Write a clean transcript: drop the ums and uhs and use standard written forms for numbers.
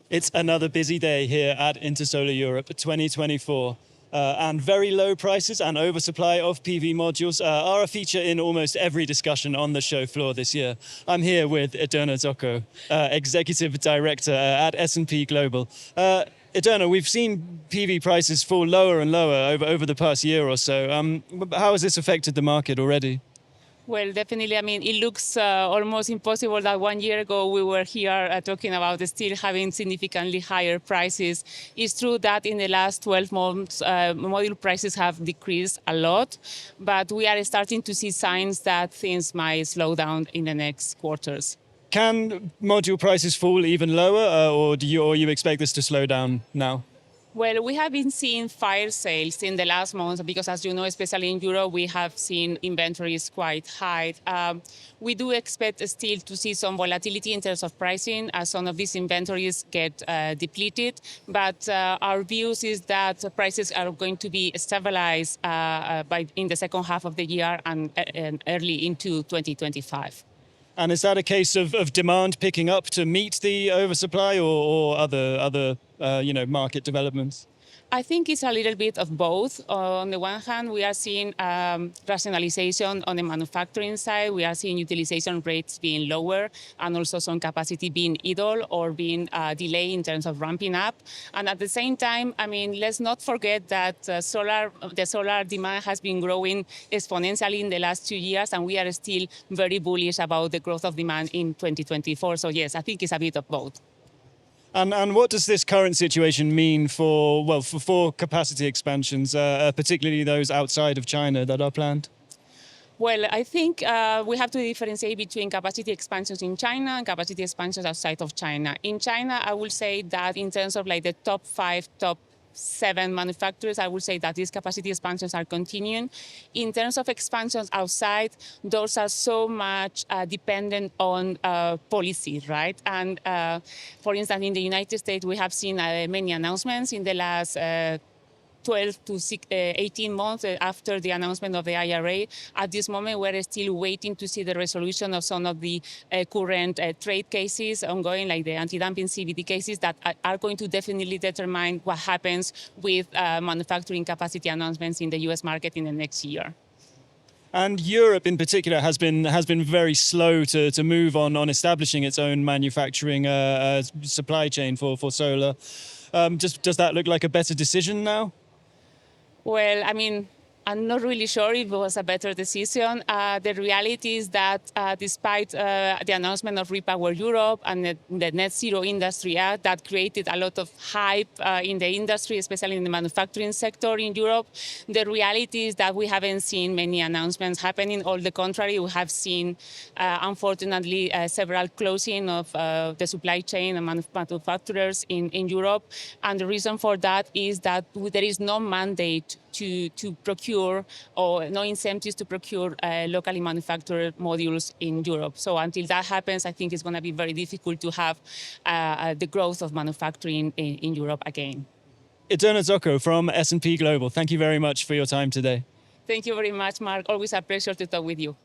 It's another busy day here at Intersolar Europe 2024. And very low prices and oversupply of PV modules are a feature in almost every discussion on the show floor this year. I'm here with Edurne Zoco, Executive Director at S&P Global. Edurne, we've seen PV prices fall lower and lower over the past year or so. How has this affected the market already? Well, definitely. I mean, it looks almost impossible that 1 year ago we were here talking about still having significantly higher prices. It's true that in the last 12 months, module prices have decreased a lot, but we are starting to see signs that things might slow down in the next quarters. Can module prices fall even lower, or do you expect this to slow down now? Well, we have been seeing fire sales in the last months because, as you know, especially in Europe, we have seen inventories quite high. We do expect still to see some volatility in terms of pricing as some of these inventories get depleted. But our views is that prices are going to be stabilized in the second half of the year and early into 2025. And is that a case of demand picking up to meet the oversupply or other market developments? I think it's a little bit of both. On the one hand, we are seeing rationalization on the manufacturing side. We are seeing utilization rates being lower and also some capacity being idle or being delayed in terms of ramping up. And at the same time, I mean, let's not forget that the solar demand has been growing exponentially in the last 2 years, and we are still very bullish about the growth of demand in 2024. So yes, I think it's a bit of both. And what does this current situation mean for capacity expansions, particularly those outside of China that are planned? Well, I think we have to differentiate between capacity expansions in China and capacity expansions outside of China. In China, I will say that in terms of like the top 5, top 7 manufacturers, I would say that these capacity expansions are continuing. In terms of expansions outside, those are so much dependent on policy, right? And for instance, in the United States, we have seen many announcements in the last 12 to 18 months after the announcement of the IRA. At this moment, we're still waiting to see the resolution of some of the current trade cases ongoing, like the anti-dumping CVD cases that are going to definitely determine what happens with manufacturing capacity announcements in the US market in the next year. And Europe in particular has been very slow to move on establishing its own manufacturing supply chain for solar. Does that look like a better decision now? Well, I mean, I'm not really sure if it was a better decision. The reality is that despite the announcement of Repower Europe and the Net Zero Industry Act that created a lot of hype in the industry, especially in the manufacturing sector in Europe, the reality is that we haven't seen many announcements happening. On the contrary, we have seen, unfortunately, several closing of the supply chain and manufacturers in Europe. And the reason for that is that there is no mandate to procure or no incentives to procure locally manufactured modules in Europe. So until that happens, I think it's going to be very difficult to have the growth of manufacturing in Europe again. Edurne Zoco from S&P Global, thank you very much for your time today. Thank you very much, Mark. Always a pleasure to talk with you.